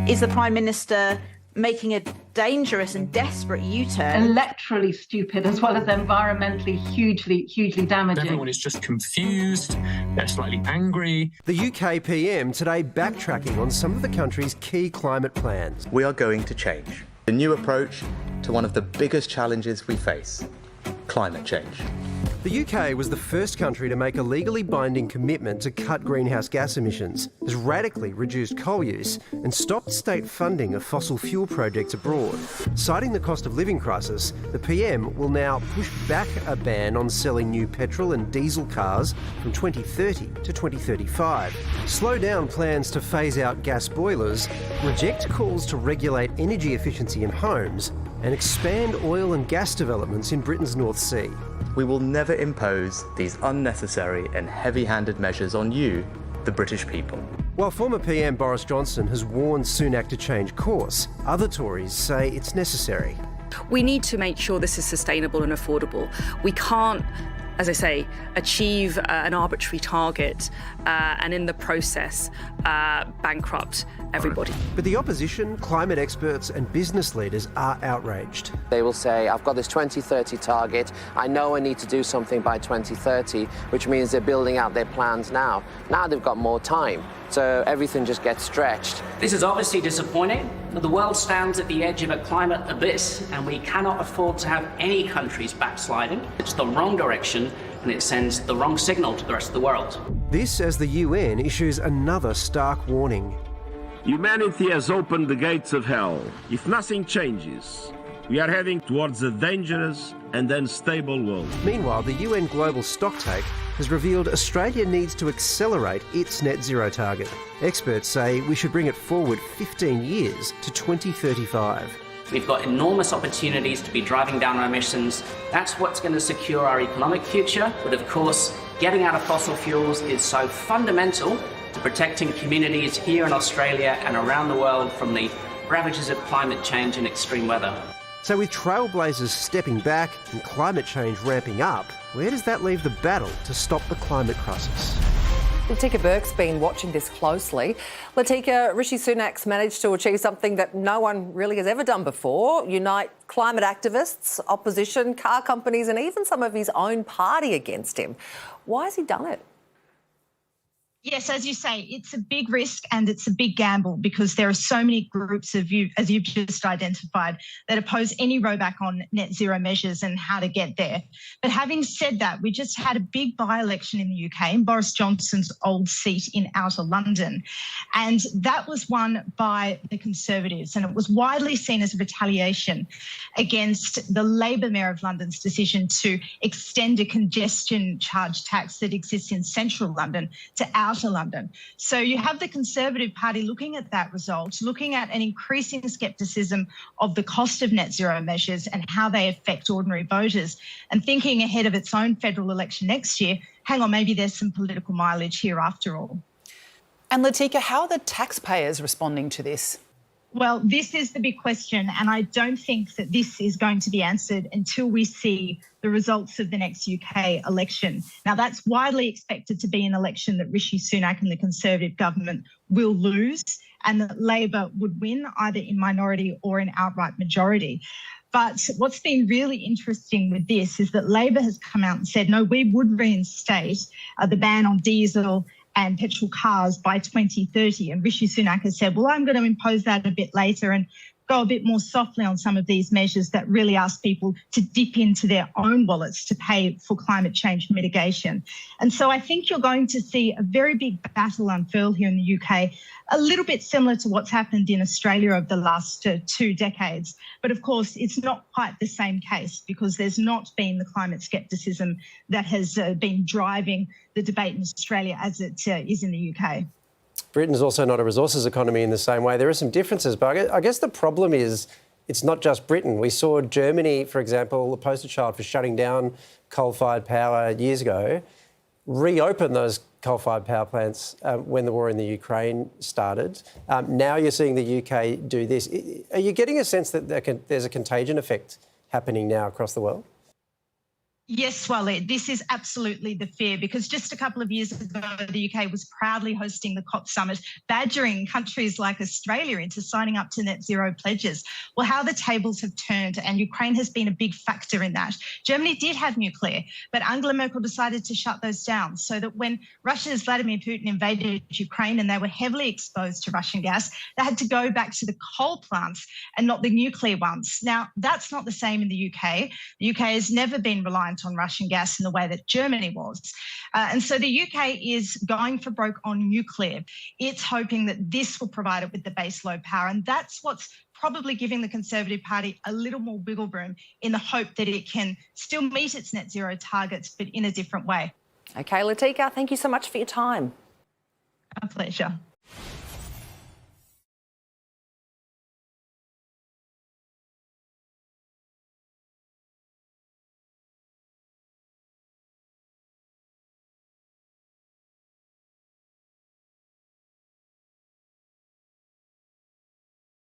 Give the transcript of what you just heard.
Is the Prime Minister making a dangerous and desperate U-turn? Electorally stupid as well as environmentally hugely damaging. Everyone is just confused, they're slightly angry. The UK PM today backtracking on some of the country's key climate plans. We are going to change. A new approach to one of the biggest challenges we face, climate change. The UK was the first country to make a legally binding commitment to cut greenhouse gas emissions, has radically reduced coal use and stopped state funding of fossil fuel projects abroad. Citing the cost of living crisis, the PM will now push back a ban on selling new petrol and diesel cars from 2030 to 2035, slow down plans to phase out gas boilers, reject calls to regulate energy efficiency in homes, and expand oil and gas developments in Britain's North Sea. We will never impose these unnecessary and heavy-handed measures on you, the British people. While former PM Boris Johnson has warned Sunak to change course, other Tories say it's necessary. We need to make sure this is sustainable and affordable. We can't, as I say, achieve an arbitrary target and in the process bankrupt everybody. But the opposition, climate experts and business leaders are outraged. They will say, I've got this 2030 target, I know I need to do something by 2030, which means they're building out their plans now. Now they've got more time, so everything just gets stretched. This is obviously disappointing, but the world stands at the edge of a climate abyss, and we cannot afford to have any countries backsliding. It's the wrong direction, and it sends the wrong signal to the rest of the world. This as the UN issues another stark warning. Humanity has opened the gates of hell. If nothing changes, we are heading towards a dangerous and unstable world. Meanwhile, the UN Global Stocktake has revealed Australia needs to accelerate its net zero target. Experts say we should bring it forward 15 years to 2035. We've got enormous opportunities to be driving down our emissions. That's what's going to secure our economic future. But of course, getting out of fossil fuels is so fundamental to protecting communities here in Australia and around the world from the ravages of climate change and extreme weather. So with trailblazers stepping back and climate change ramping up, where does that leave the battle to stop the climate crisis? Latika Burke's been watching this closely. Latika, Rishi Sunak's managed to achieve something that no one really has ever done before: unite climate activists, opposition, car companies and even some of his own party against him. Why has he done it? Yes, as you say, it's a big risk and it's a big gamble because there are so many groups of you, as you've just identified, that oppose any rollback on net zero measures and how to get there. But having said that, we just had a big by-election in the UK in Boris Johnson's old seat in Outer London. And that was won by the Conservatives, and it was widely seen as a retaliation against the Labor Mayor of London's decision to extend a congestion charge tax that exists in central London to Outer London. So you have the Conservative Party looking at that result, looking at an increasing scepticism of the cost of net zero measures and how they affect ordinary voters, and thinking ahead of its own federal election next year, hang on, maybe there's some political mileage here after all. And Latika, how are the taxpayers responding to this? Well, this is the big question, and I don't think that this is going to be answered until we see the results of the next UK election. Now, that's widely expected to be an election that Rishi Sunak and the Conservative government will lose, and that Labor would win either in minority or in outright majority. But what's been really interesting with this is that Labor has come out and said, no, we would reinstate the ban on diesel and petrol cars by 2030. And Rishi Sunak has said, well, I'm going to impose that a bit later and go a bit more softly on some of these measures that really ask people to dip into their own wallets to pay for climate change mitigation. And so I think you're going to see a very big battle unfurl here in the UK, a little bit similar to what's happened in Australia over the last 2 decades. But of course, it's not quite the same case because there's not been the climate scepticism that has been driving the debate in Australia as it is in the UK. Britain's also not a resources economy in the same way. There are some differences, but I guess the problem is it's not just Britain. We saw Germany, for example, the poster child for shutting down coal-fired power years ago, reopen those coal-fired power plants when the war in the Ukraine started. Now you're seeing the UK do this. Are you getting a sense that there's a contagion effect happening now across the world? Yes, Walid, this is absolutely the fear, because just a couple of years ago, the UK was proudly hosting the COP summit, badgering countries like Australia into signing up to net zero pledges. Well, how the tables have turned, and Ukraine has been a big factor in that. Germany did have nuclear, but Angela Merkel decided to shut those down, so that when Russia's Vladimir Putin invaded Ukraine and they were heavily exposed to Russian gas, they had to go back to the coal plants and not the nuclear ones. Now, that's not the same in the UK. The UK has never been reliant on Russian gas in the way that Germany was. And so the UK is going for broke on nuclear. It's hoping that this will provide it with the base load power. And that's what's probably giving the Conservative Party a little more wiggle room in the hope that it can still meet its net zero targets, but in a different way. OK, Latika, thank you so much for your time. A pleasure.